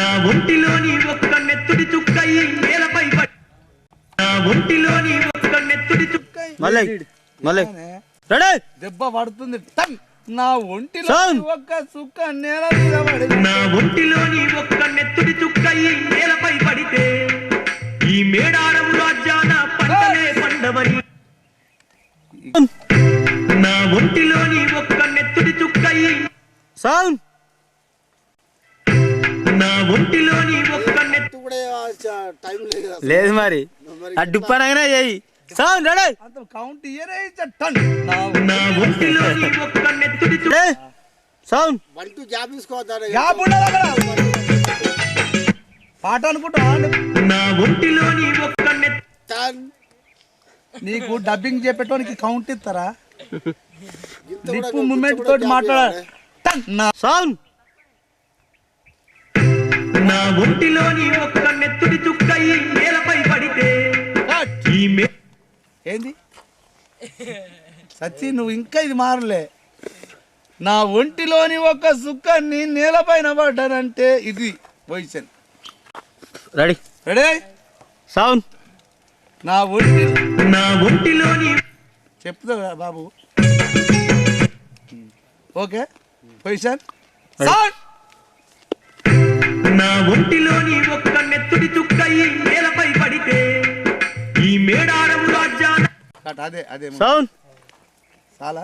నా ఒంటిలోని ఒక్క నెత్తుడి చుక్కై నేలపై నా ఒంటిలోని ఒక్క నెత్తుడి చుక్కై మళ్ళీ రెడీ దెబ్బ పడుతుంది టంగ్ నా ఒంటిలో ఒక్క చుక్క నేల మీద పడింది నా ఒంటిలోని ఒక్క నెత్తుడి చుక్కై నేలపై పడితే ఈ మేడారం రాజ్యాన పంటలే పండవని నా ఒంటిలోని ఒక్క నెత్తుడి చుక్కై సౌండ్ నా ఒంటిలోని ఒక్క నెత్తు టైం లేదు మరి అడ్డుపనగానే చెయ్యి సౌండ్ రెడీ అంత కౌంట్ ఇయరే టన్ నా ఒంటిలోని ఒక్క నెత్తుడి చుక్కై సౌండ్ వంటూ గ్యాప్ తీసుకోవద్దా గ్యాప్ ఉండదు అక్కడ పాట అనుకుంటా నా ఒంటిలోని ఒక్క నెత్తు నీకు డబ్బింగ్ చెప్పేటోనికి కౌంట్ ఇస్తారా లిప్ మూమెంట్ తోటి మాట్లాడాలి సౌండ్ నా ఒంటిలోని ఒక్క నెత్తుడి చుక్కై నేలపై పడితే ఏంది సచ్చి నువ్వు ఇంకా ఇది మారలే నా ఒంటిలోని ఒక సుక్కని నేలపైన పడ్డానంటే ఇది పొజిషన్ రెడీ రెడీ సౌండ్ నా ఒంటిలోని చెప్తా బాబు ఓకే పొజిషన్ సౌండ్ నా ఒంటిలోని ఒక్క నెత్తుడి చుక్కై నేలపై పడితే ఈ మేడారం రాజ్యాన అదే అదే సౌండ్ చాలా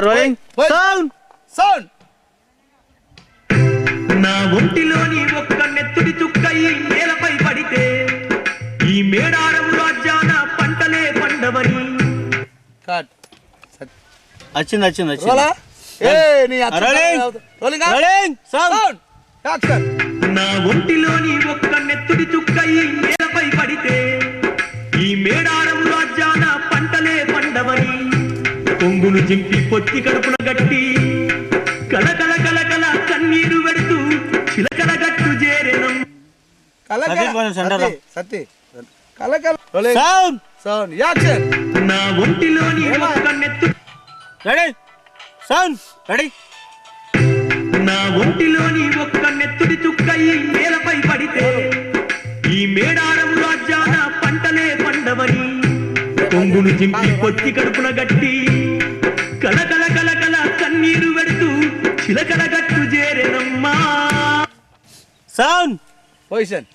రోలింగ్ సౌండ్ సౌండ్ నా ఒంటిలోని ఒక్క నెత్తుడి చుక్కై నేలపై పడితే ఈ మేడారం రాజ్యాన పంటలే పండవని కట్ వచ్చింది వచ్చింది రోలా వచ్చింది ఏ నీ రోలింగ్ రోలింగ్ సౌండ్ యాక్షన్ నా ఒంటిలోని ఒక్క నెత్తుడి చుక్కై నేలపై పడితే ఈ మేడారం రాజ్యాన పంటలే పండవని కొంగును జింపి పొత్తి కడుపున గట్టి కలకల కలకల కన్నీరు వెడుతూ చిలకల గట్టు చేరెనం సత్తి కలకల సౌండ్ సౌండ్ యాక్షన్ నా ఒంటిలోని ఒక్క నెత్తు రెడీ సౌండ్ రెడీ నా ఒంటిలోని ఒక్క నెత్తుడి చుక్కై నేలపై పడితే ఈ మేడారం రాజ్యాన పంటలే పండవని కొంగును జింపి పొత్తి కడుపున గట్టి కలకల కలకల కన్నీరు వెడుతూ చిలకల గట్టు చేరెనమ్మా సౌండ్ పొజిషన్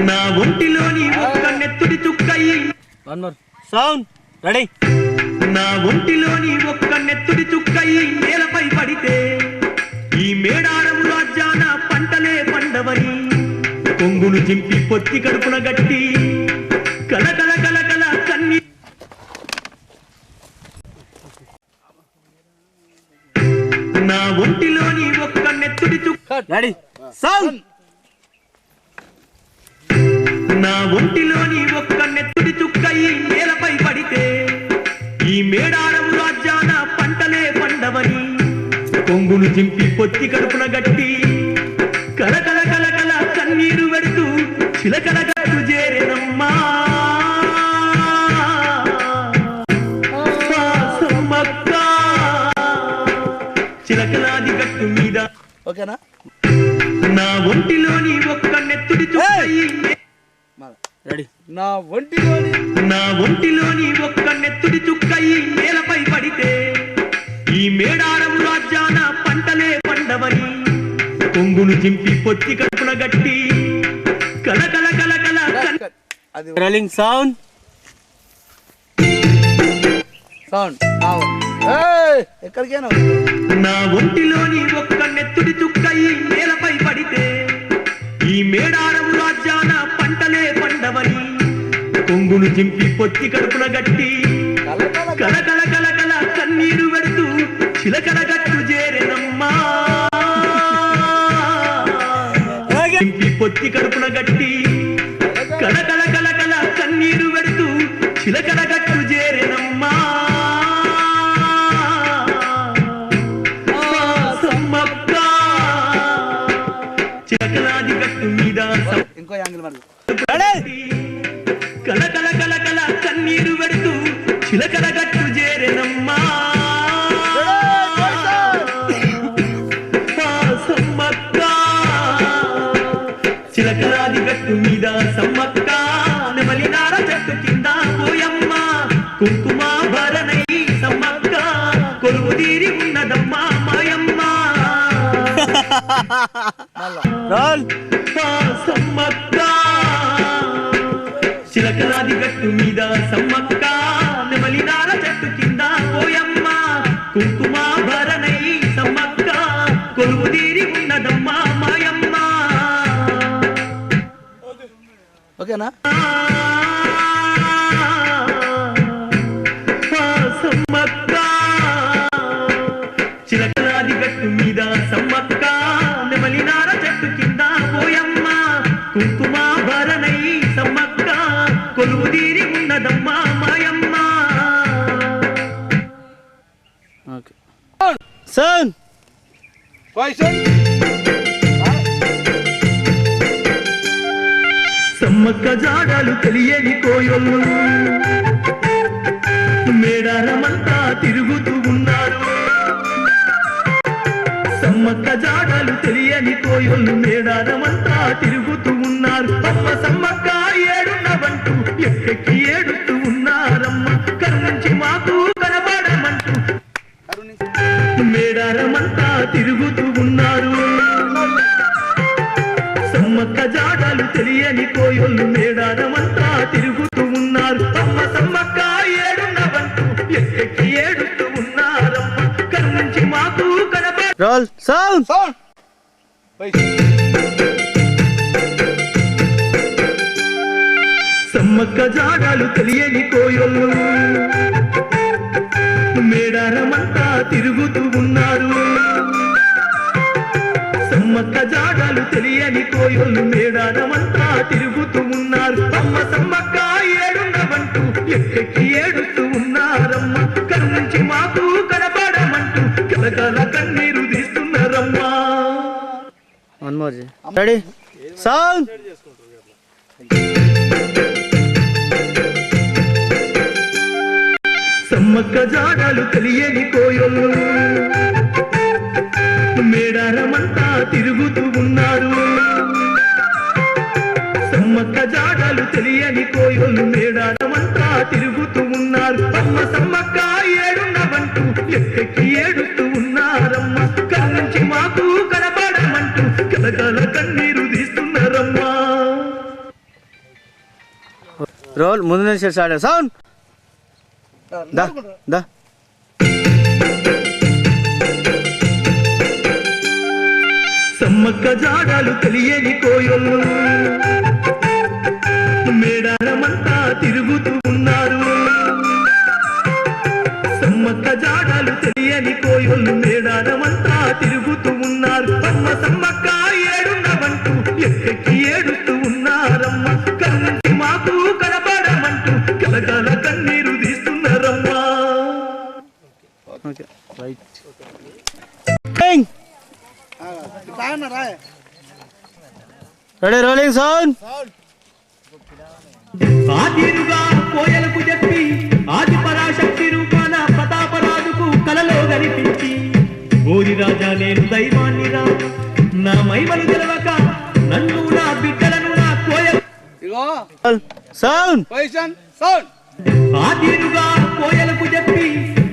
నా ఒంటిలోని ఒక్క నెత్తుడి చుక్కై వన్ మోర్ సౌండ్ రెడీ నా ఒంటిలోని ఒక్క నెత్తుడి చుక్కై నేలపై పడితే ఈ మేడారం రాజ్యాన పంటలే పండవని కొంగును జింపి పొత్తి కడుపున గట్టి కలకల కలకల కన్ని నా ఒంటిలోని ఒక్క నెత్తుడి చుక్క రెడీ సౌండ్ నా ఒంటిలోని ఒక్క నెత్తుడి చుక్కై నేలపై పడితే ఈ మేడారం రాజ్యాన పంటలే పండవని కొంగును జింపి పొత్తి కడుపున గట్టి కలకల కలకల కన్నీరు వెడుతూ చిలకల గట్టు చేరెనమ్మా చిలకలాది గట్టు మీద ఓకేనా నా ఒంటిలోని ఒక్క నెత్తుడి చుక్కై రెడీ నా ఒంటిలోని నా ఒంటిలోని ఒక్క నెత్తుడి చుక్కై నేలపై పడితే ఈ మేడారం రాజ్యాన పంటలే పండవని కొంగును జింపి పొత్తి కడుపున గట్టి కలకల కలకల అది రోలింగ్ సౌండ్ సౌండ్ ఎక్కడికైనా నా ఒంటిలోని ఒక్క నెత్తుడి చుక్కై నేలపై పడితే ఈ మేడారం రాజ్యాన పంటలే పండవని కొంగును జింపి పొత్తి కడుపున గట్టి కలకల కలకల కన్నీరు వెడుతూ చిలకల గట్టు చేరెనమ్మా జింపి పొత్తి కడుపున గట్టి కలకల కలకల కన్నీరు వెడుతూ చిలకల గట్టు చేరెనమ్మా చిలకలాది గట్టు మీద ఇంకో యాంగిల్ మరి కలకల కలకల కన్నీరు వెడుతూ చిలకల గట్టు చేరెనమ్మా కుంకుమాభరణై సమ్మక్క కొలువు తీరి ఉన్నదమ్మా మాయమ్మ రోల్ సమ్మక్క చిలకలాది గట్టు మీద సమ్మక్క నెమలినార చెట్టు కింద పోయమ్మ కుంకుమాభరణై సమ్మక్క కొలువు తీరి ఉన్నదమ్మా మాయమ్మ ఓకేనా సమ్మక్క చిలకలాది గట్టు మీద సమ్మక్క నెమలినార చెట్టు కింద పోయమ్మ కుంకుమాభరణై సమ్మక్క కొలువు తీరి ఉన్నదమ్మా మాయమ్మ ఓకే సౌండ్ పొజిషన్ సమ్మక్క జాడలు తెలియని కోయొల్లు మేడారమంతా తిరుగుతూ ఉన్నారు సమ్మక్క జాడలు తెలియని కోయొల్లు మేడారమంతా తిరుగుతూ ఉన్నారు అమ్మ సమ్మక్క ఏడున్నవంటూ ఎక్కెక్కి ఏడుతూ ఉన్నారమ్మ కరుణించి మాకు కనబడమంటూ మేడారమంతా తిరుగుతూ ఉన్నారు సమ్మక్క జాడలు తెలియని కోయొల్లు మేడారమంతా తిరుగుతూ ఉన్నారు అమ్మ సమ్మక్క ఏడున్నవంటూ ఎక్కెక్కి ఏడుతూ ఉన్నారమ్మ కరుణించి మాకు కనబడ రోల్ సౌండ్ సౌండ్ సమ్మక్క జాడలు తెలియని కోయొల్లు మేడారమంతా తిరుగుతూ ఉన్నారు సమ్మక్క జాడలు తెలియని కోయొల్లు మేడారమంతా తిరుగుతూ ఉన్నారు అమ్మ సమ్మక్క ఏడున్నవంటూ ఎక్కెక్కి ఏడుతూ ఉన్నారమ్మ కరుణించి మాకు కనబడమంటూ కలకల కన్నీరు తీస్తున్నారమ్మా one more ready sound Sammakka జాడలు తెలియని కోయొల్లు మేడారమంతా తిరుగుతూ ఉన్నారు సమ్మక్క జాడలు తెలియని కోయొల్లు మేడారమంతా తిరుగుతూ ఉన్నారు అమ్మ సమ్మక్క ఏడున్నవంటూ ఎక్కెక్కి ఏడుతూ ఉన్నారమ్మ కరుణించి మాకు కనబడమంటూ కలకల కన్నీరు తీస్తున్నారమ్మా రోల్ ముందు నుంచి స్టార్ట్ సౌండ్ దా దా సమ్మక్క జాడలు తెలియని కోయొల్లు మేడారమంతా తిరుగుతూ ఉన్నారు సమ్మక్క జాడలు తెలియని కోయొల్లు మేడారమంతా తిరుగుతూ ఉన్నారు అమ్మ సమ్మక్క ఏడున్నవంటూ ఎక్కెక్కి ఏడుతూ ఉన్నారమ్మ కరుణించి మాకు కనబడమంటూ కలకల కన్నీరు తీస్తున్నారమ్మా okay right ready rolling sound ఆదిరుగా కోయలకు చెప్పి ఆది పరాశక్తి రూపాన ప్రతాపరాజుకు కలలో కనిపించి ఓరి రాజా నేను దైవాన్నిరా నా మహిమలు తెలవక నన్ను నా బిడ్డలను నా కోయ ఇగో సౌండ్ పొజిషన్ సౌండ్ ఆదిరుగా కోయలకు చెప్పి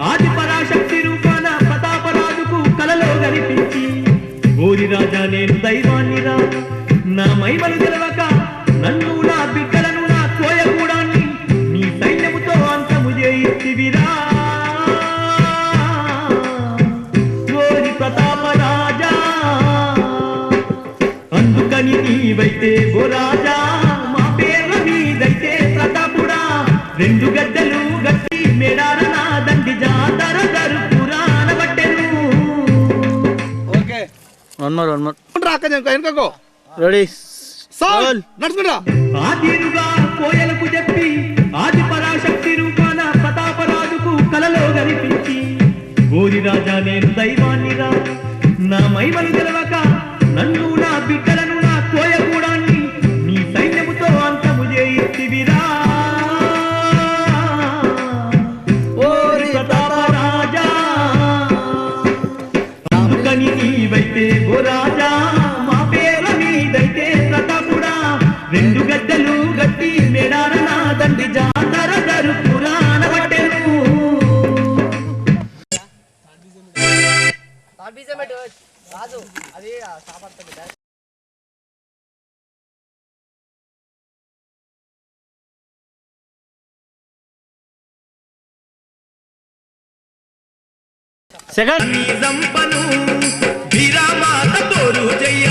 ఆది పరాశక్తి రూపాన ప్రతాపరాజుకు కలలో కనిపించి ఓరి రాజా నేను దైవాన్నిరా నా మహిమలు తెలవక నన్ను నా బిడ్డలను నా కోయకూడాన్ని నీ సైన్యముతో అంతము చేయిస్తివిరా ఓరి ప్రతాపరాజా అందుకని నీవైతే ఓ రాజా మా పేర్ల మీదైతే ప్రతాపుడా రెండు గడ్డలు గట్టి మేడారన దండి జాతర జరుపురా అనబట్టెను ఓకే వన్ మోర్ రాక వెనుకకో రెడీ సౌండ్ నడుచుకుంటా ఆదిరుగా కోయలకు చెప్పి ఆది పరాశక్తి రూపాన ప్రతాపరాజుకు కలలో కనిపించి ఓరి రాజా నేను దైవాన్నిరా నా మహిమలు తెలవక నన్ను నా బిడ్డలను నా కోయకూడాన్ని నీ సైన్యముతో అంతము చేయిస్తివిరా ఓరి ప్రతాపరాజా అందుకని నీవైతే ఓ రాజా మా పేర్ల మీదైతే ప్రతాపుడా రెండు గడ్డలు గట్టి మేడారన దండి జాతర జరుపురా అనబట్టెను సెకండ్ నీ జంపను వీరామాత పోరు చెయ్య